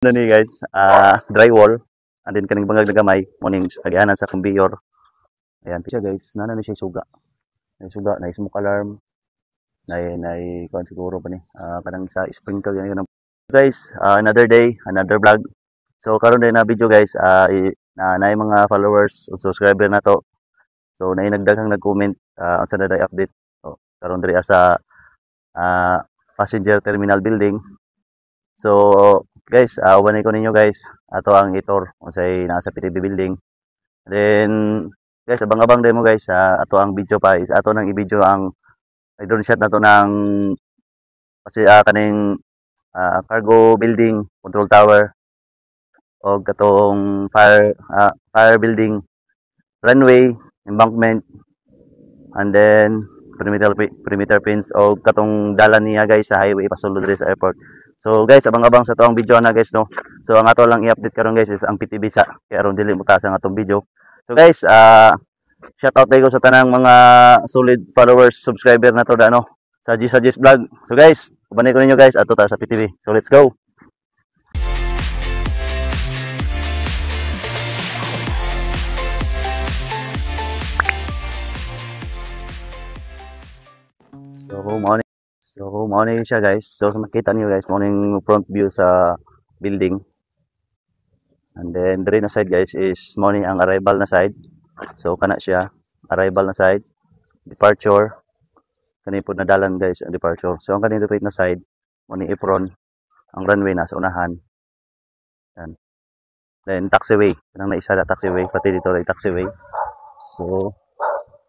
Ano ni guys, drywall. And then kaning bangag na gamay, morning agianan sa conveyor. Ayan, siya guys, nana ni siya suga. May suga, na smoke alarm, na kuan siguro ba ni? Kanang sa sprinkle yan kanang. Guys, another day, another vlog. So karon din na video guys, na mga followers o subscriber na to. So nagdaghang nag-comment unsa na day update. So karon diri sa passenger terminal building. So guys, ubanay ko ninyo guys, ato ang itor unsay nasa PTB building. Then guys, abang-abang din mo guys, ato ang video pa is ato nang i-video ang drone shot nato ng kasi kaning cargo building, control tower o katong fire building, runway, embankment, and then perimeter fence o katong dalan niya guys sa highway pasulod diri sa airport. So guys, abang-abang sa tuang video na guys no. So ang ato lang i-update karon guys is ang PTB sa kaya aron dili mo taas ang atong video. So guys, shout out tayo sa tanang mga solid followers, subscriber na to da no sa G Vlog. So guys, ubanay ko ninyo guys ato ta sa PTB. So let's go. So morning siya guys. So makita niyo guys, morning front view sa building. And then diri na side guys is morning ang arrival na side. So kana siya, arrival na side, departure. Kani pud na dalan guys ang departure. So ang kanang right na side, morning apron, ang runway na sa unahan. Yan. Then taxiway, kanang naisa na taxiway, pati dito ray taxiway. So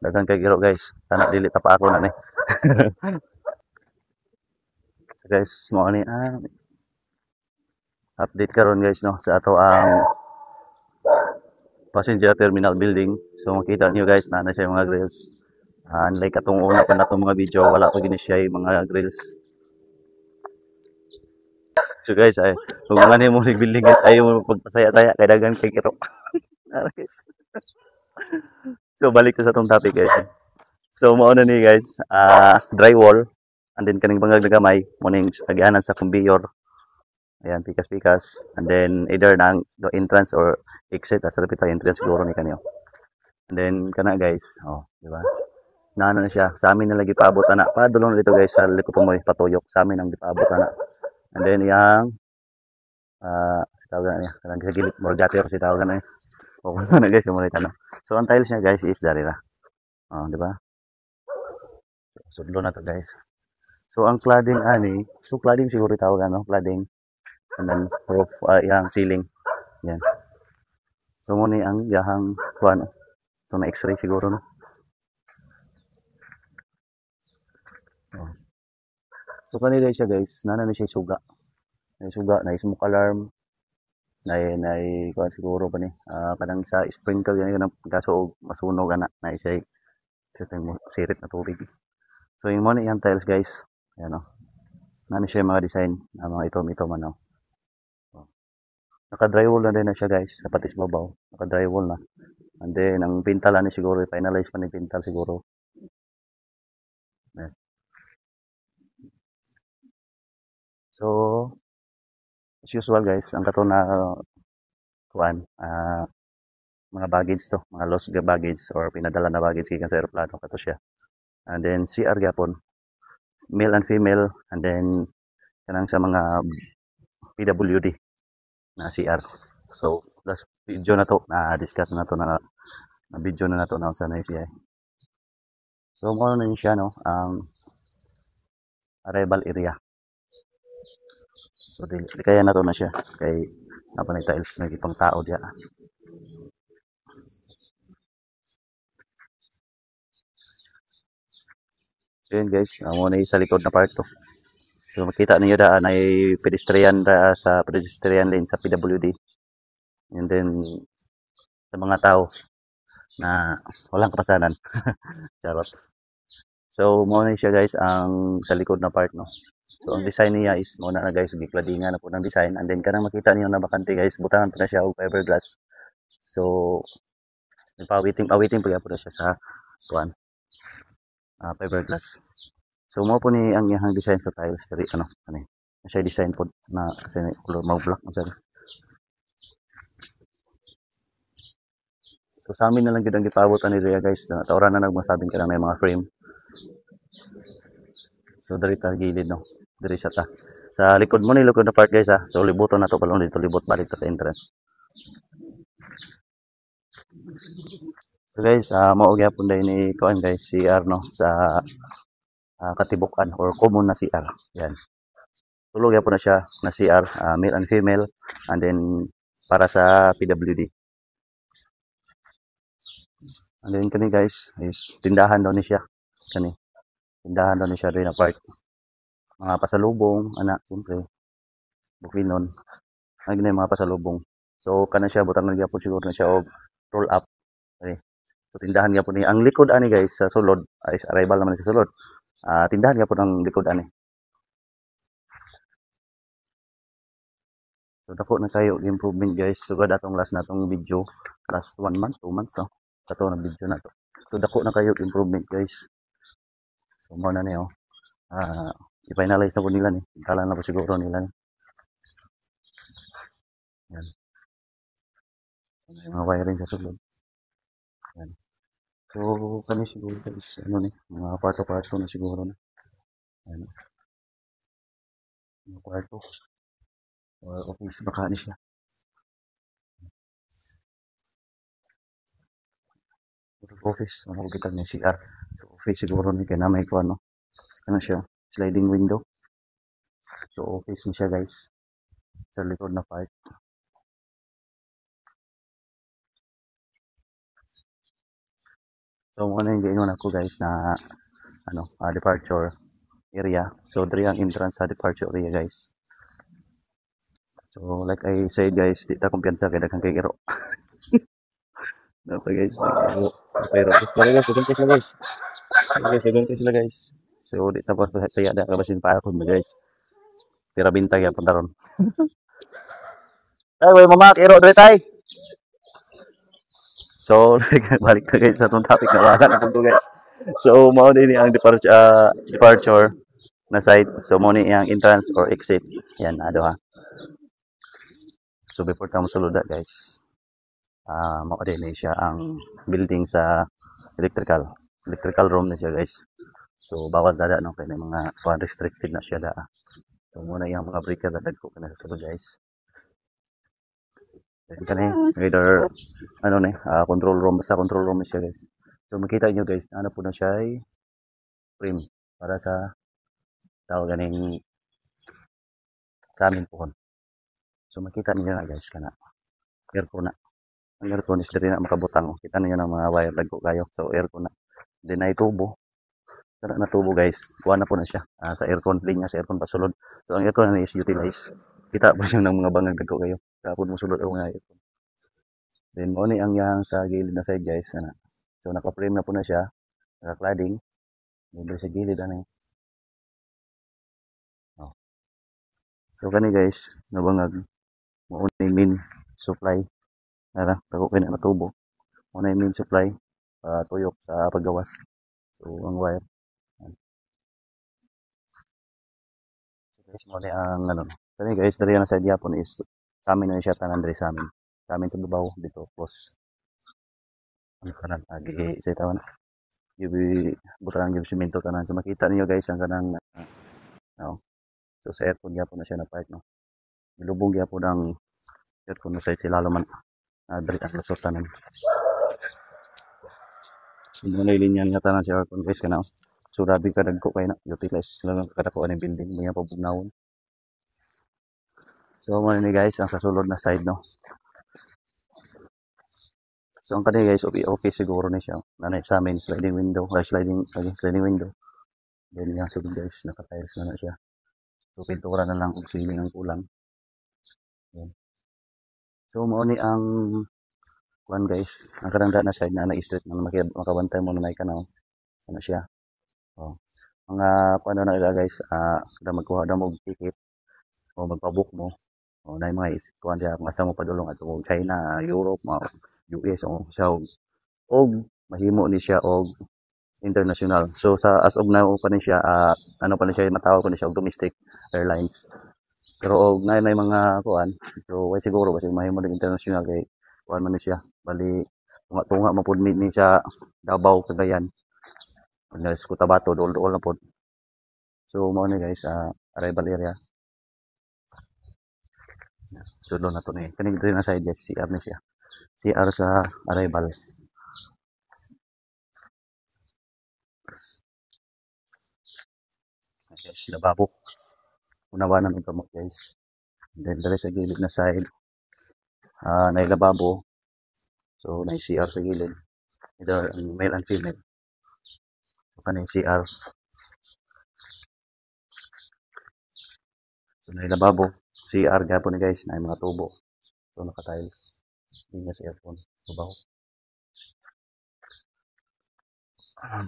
daghang kay giro guys. Kana dili ta pa ako na ni. Guys, mo ani update karon guys no sa ato ang passenger terminal building. So makita niyo guys na siya mga grills. Unlike atong una pa natong mga video, wala pa gini siya mga grills. So guys, kung wala mo building guys, ayaw mo pagpasaya-saya kay daghan kay giro. Guys. So balik ko sa tong topic guys. So mao na ni guys, drywall. And then kaning bangag na gamay, morning agianan sa conveyor. Ayan, pikas-pikas. And then either nang the entrance or exit as rapid entrance siguro ni kanyo. And then kana guys, di ba? Naano na siya. Sa amin na lagi paabot ana. Padulong dito guys sa liko mo patuyok. Sa amin ang gipaabot ana. And then yang sitawagan niya, kanang sa gilid more gutter sitawagan na. Okay na guys, mo na. So ang tiles niya guys is dari ra. Di ba? Sudlo na to guys. So ang cladding ani, so cladding siguro tawagan no, cladding. And then roof yang ceiling. Yan. So mo ni ang yahang kuan. So na X-ray siguro no. So kanila siya guys, nana ni siya suga. May suga, na smoke alarm. Na kuan siguro pa ni. Kanang sa sprinkle yan kanang kaso masunog ana na siya sa tayong sirit na tubig. So yung mo ni yang tiles guys. Ayan o. Nani siya yung mga design. Mga itom ano. Naka-drywall na din na siya guys. Sa patis babaw. Naka-drywall na. And then, ang pintal ni siguro. Finalize pa ni pintal siguro. Yes. So, as usual guys. Ang kato na kuan. Mga baggage to. Mga lost baggage or pinadala na baggage kikan sa aeroplano. Kato siya. And then, CR gyapon. Male and female, and then kanang sa mga PWD na CR. So last video na to na discuss na to na video na to na sa na siya. So mo na siya no ang arrival area. So di kaya na to na siya kay napanay tiles na gipang tao diya. So yun guys, mo na sa likod na part to. So makita niyo daan ay pedestrian sa pedestrian lane sa PWD. And then sa mga tao na walang kapasanan. Charot. So mo na siya guys ang sa likod na part no. So ang design niya is mo na guys gikladingan na po ng design, and then kanang makita niyo na bakante guys, butangan pa na siya og fiberglass. So pawiting pa siya sa kuan. Fiberglass. So mo po ni ang iyang design sa tiles diri ano siya design po na kasi color mao black ang sabi. So sa amin na lang gid ang gipabot ani diya guys. Taoran na nagmasabing kanang may mga frame. So diri ta gilid no. Diri sa ta. Sa likod mo ni likod na part guys ha. So libuton na to palong dito libot balik ta sa entrance. So guys, mao gyapon dai ni kuan guys CR no sa katibukan or common na CR. Yan. Tulog gyapon na siya na CR, male and female and then para sa PWD. And then kani guys is tindahan daw ni siya. Kani. Tindahan daw ni siya din na part. Mga pasalubong, anak, siyempre. Bukinon. Ang ginay mga pasalubong. So kana siya butang na gyapon siguro na siya og roll up. Okay. So tindahan gyapon ni ang likod ani guys sa sulod is arrival naman sa sulod. Tindahan gyapon ang likod ani. So dako na kayo improvement guys. So gad atong last natong video, last 1 month, 2 months so. Kato na video na to. So dako na kayo improvement guys. So mo na niyo. I-finalize na po nila ni. Kala na po siguro nila ni. Yan. Mga wiring sa sulod. Yan. So kami siguro guys, ano ni, mga kwarto-kwarto na siguro na. Yan. Mga kwarto. Or office baka ni siya. Office, ano kita ni CR. So office siguro ni kaya na may kuan no. Ano siya, sliding window. So office ni siya guys. Sa likod na part. So muna yung gayon ako guys na ano, departure area. So diri ang entrance sa departure area guys. So like I said guys, di ta kumpiyansa kay daghang kay iro. Dapat guys, pero guys, guys, guys. Okay, so sila guys. So di sa porto saya da kabasin pa ako guys. Tira bintag ya punta ron. Ay, way mama, iro dre tay. So balik na guys sa tong topic na wala na po guys. So mao din ang departure na side. So mo ni ang entrance or exit. Yan ado ha. So before ta mosulod guys. Mao din siya ang building sa electrical room na siya guys. So bawal dada no kay mga restricted na siya da. So muna yung mga breaker na dagko kana sa sulod guys. Then kani either ano ni control room basta control room siya guys. So makita niyo guys ano po na siya ay frame para sa tawag ganing sa amin po. So makita niyo na guys kana aircon na. Ang aircon is diri na makabutang. Kita niyo na mga wire dagko kayo. So aircon na. Then ay tubo. Kana na tubo guys. Kuha na po na siya sa aircon linya sa aircon pasulod. So ang aircon na is utilize. Kita po siya ng mga bangag dagko kayo. Kapon mo sulod ang mga aircon. Then mo ni ang yang sa gilid na side guys ana. So naka-frame na po na siya. Naka-cladding. Dito sa gilid ani. Oh. So kani guys, nabangag mo ni main supply. Nara, tako kay na tubo. Mo ni main supply tuyok sa paggawas. So ang wire. So guys, mo ni ang ano. Kani guys, diri na side yapon is sa amin na siya tanan diri sa amin. Sa amin sa babaw dito close. Ano kanan agi sa tawan. Yubi butang yung simento kanan. So makita niyo guys ang kanang no. So sa aircon gyapon na siya na part no. Milubong gyapon ang aircon na side sila laman. Diri ang resultanan. Ino na linya nga tanan sa aircon guys kana. So rabi ka dagko kay na utilize lang kada ko ang building mo yung pabugnawon. So mo ni guys ang sa sulod na side no. So ang kanina guys okay siguro ni siya. Nanay sa amin sliding window, sliding window. Then yung sulod guys naka-tiles na siya. So pintura na lang kung ceiling ang kulang. Yan. So mo ni ang kuan guys, ang karanda na side na na-straight na makabantay mo na may kanaw. Ano siya? Oh. Mga paano na ila guys, kada magkuha daw mo ticket o magpa-book mo. O na mga kuan dia kung asa mo padulong ato China, Europe, US o sa og mahimo ni siya og international. So sa as of now pa ni siya ano pa ni siya matawag pa ni siya og domestic airlines. Pero og na mga kuan, so way siguro kasi mahimo ng international kay kuan man ni siya. Bali tunga-tunga man pud ni sa Davao Cagayan. Pagnalis ko Tabato dol-dol na pud. So mao ni guys arrival area. Sulo na to ni. Kani diri na side guys, CR ni siya. CR sa arrival. Guys, lababo. Unawanan ang kamot guys. Then dali sa gilid na side, na lababo. So na CR sa gilid. Either male and female. So kanang CR. So na lababo. CR gapon ni guys na mga tubo. So naka-tiles. Hindi nga sa aircon. Subaw.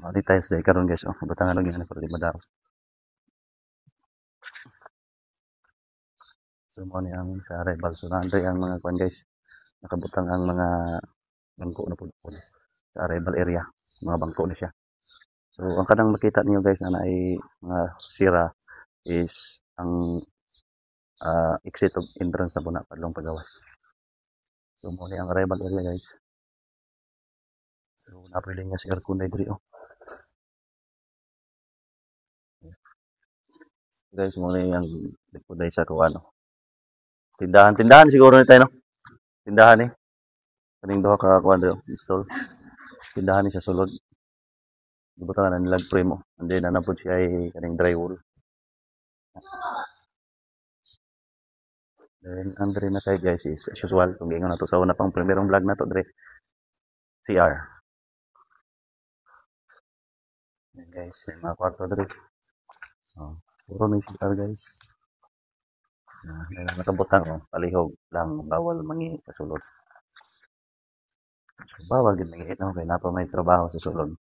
Mali tiles dahil karon guys. Oh, batangan lang yan. Pero di madaro. So mo ni amin sa arrival. So nandoy ang mga kwan guys. Nakabutang ang mga bangko na po sa arrival area. Mga bangko na siya. So ang kanang makita niyo guys na ay mga sira is ang exit of entrance na po na padlong pagawas. So mo ni ang arrival area guys. So napili niya si aircon na diri oh. Guys mo ni ang likod ay sa kuano. Tindahan siguro ni tayo no. Tindahan ni. Kaning duha ka kuan dito install. Tindahan ni sa sulod. Gibutangan na nilag primo. And then nanapod siya ay kaning drywall. Then andre na side guys is as usual kung gingon nato sa una pang primerong vlog nato dre. CR. Yan guys, yung mga kwarto dre. Oh, puro may CR guys. Nakabutang oh, palihog lang bawal mangi sa sulod. So, bawal gid mangi no kay napa may trabaho sa sulod.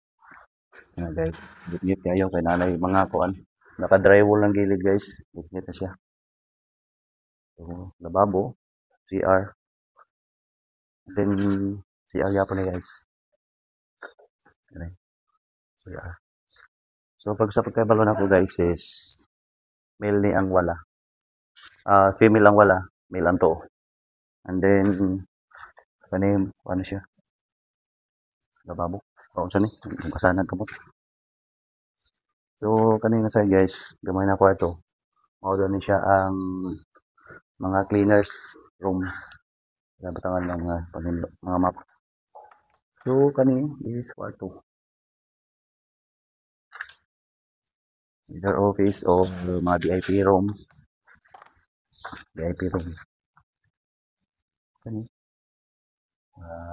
Yan guys, git kayo kay nanay mga kuan. Naka-drywall lang gilid guys. Git na siya. So, lababo, CR. Then CR yapon ni guys. CR. So pag sa pagkabalo na ko guys is male ni ang wala. Female ang wala, male ang to. And then kaning ano siya? Lababo. O unsa ni? Kasanan ka mo. So kanina sa guys, gamay na kwarto. Mao ni siya ang mga cleaners room. Batangan ng mga map. So kani is kwarto. Either office or mga VIP room. VIP room. Kani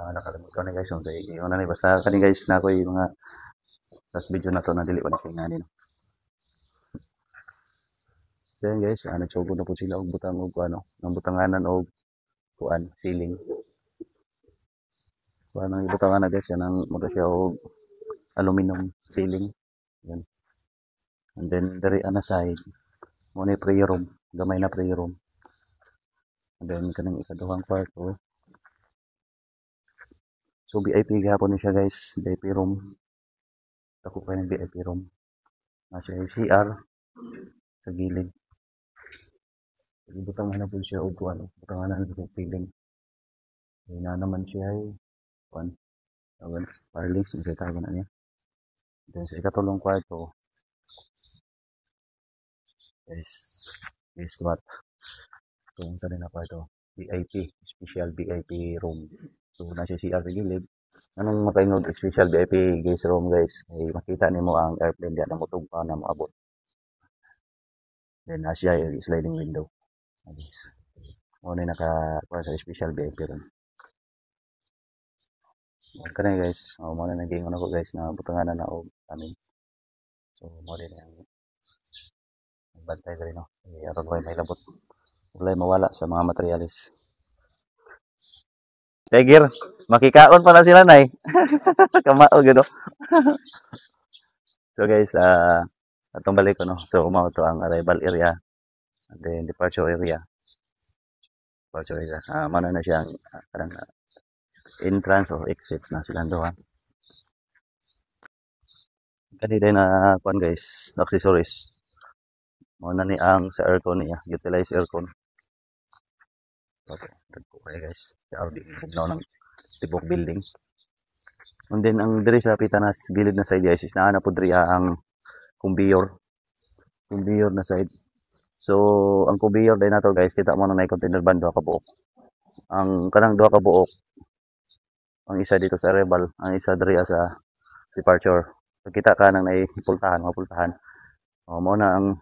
nakalimutan ko na guys yung na ni basta kani guys na ko yung mga last video na to na dili ko na siya din. So yan guys, nagsugo na po sila og butang og ano, ng butanganan og kuan ceiling. Kuan ang butanganan guys yan ang mo siya og aluminum ceiling. Yan. And then dari ana side mo ni prayer room, gamay na prayer room. And then kanang ikaduhang kwarto. So VIP gahapon ni siya guys, VIP room. Ako pa ng VIP room. Nasa CR sa gilid. Butang na po siya og kuan, butangan na ng ceiling. Ay na naman siya ay kuan. Awan, wireless ang tawag na niya. Then sa ikatulong kwarto is what? Kung saan na kwarto? VIP, special VIP room. So nasa CR sa gilid. Anong makaingog special VIP guys room guys? Ay makita nimo ang airplane diyan na mutug pa na moabot. Then nasa yung sliding window. Guys. Muna naka sa special VIP room. Kaya guys, muna naging ako guys na butangan na og amin. So muna na yung bantay rin no. Aron ko may labot. Wala mawala sa mga materialis. Tiger, makikaon pa na sila nay. Kamao gano. So guys, atong balik ko no. So mao to ang arrival area and then departure area. Departure area. Mano na siya ang entrance or exit na silang doha. Kanina na kuan guys, accessories. Mao na ni ang sa aircon niya, utilize aircon. Okay, okay guys. Audi bugnaw ng tibok building. And then ang diri sa pitanas gilid na side guys is naana po diri ang conveyor na side. So ang conveyor din nato guys, kita mo na container van duha ka buok. Ang kanang duha ka buok, ang isa dito sa arrival, ang isa diri sa departure. So, kita ka nang naipultahan, mapultahan. O mo na ang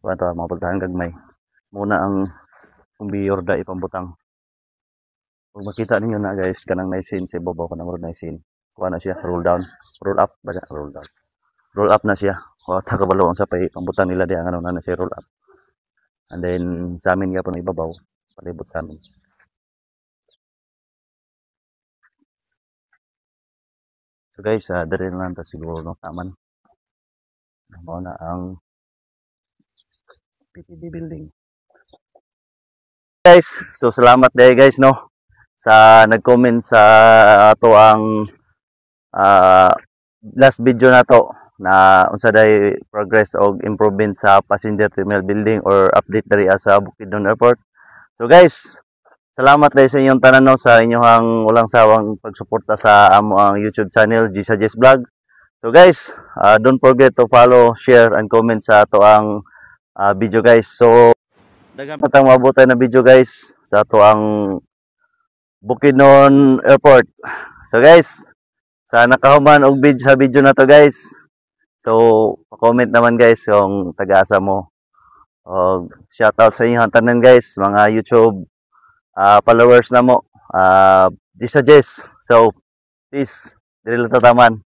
mapultahan gagmay. Muna ang conveyor da ipambutang. Kung makita ninyo na guys, kanang naisin sa ibabaw, kanang road naisin. Kuha na siya, roll down, roll up, roll down. Roll up na siya. O takabalo ang sapay, pambutan nila di ang ano na siya roll up. And then sa amin nga po na ibabaw, palibot sa amin. So guys, dali na lang ta siguro ng taman. Mao na ang PTB building. Guys, so salamat dahil guys no sa nag-comment sa ato ang last video na to na unsa day progress og improvement sa passenger terminal building or update diri sa Bukidnon Airport. So guys, salamat dahil sa inyong tanan no, sa inyong walang sawang pagsuporta sa amo ang YouTube channel G Suggest Vlog. So guys, don't forget to follow, share and comment sa ato ang video guys. So daghang patang mabutan na video guys sa ato ang Bukidnon Airport. So guys, sa nakahuman og video sa video na to guys. So comment naman guys kung taga-asa mo. Og shoutout sa inyong tanan guys, mga YouTube followers na mo. G Suggest. So peace. Diri lang tataman.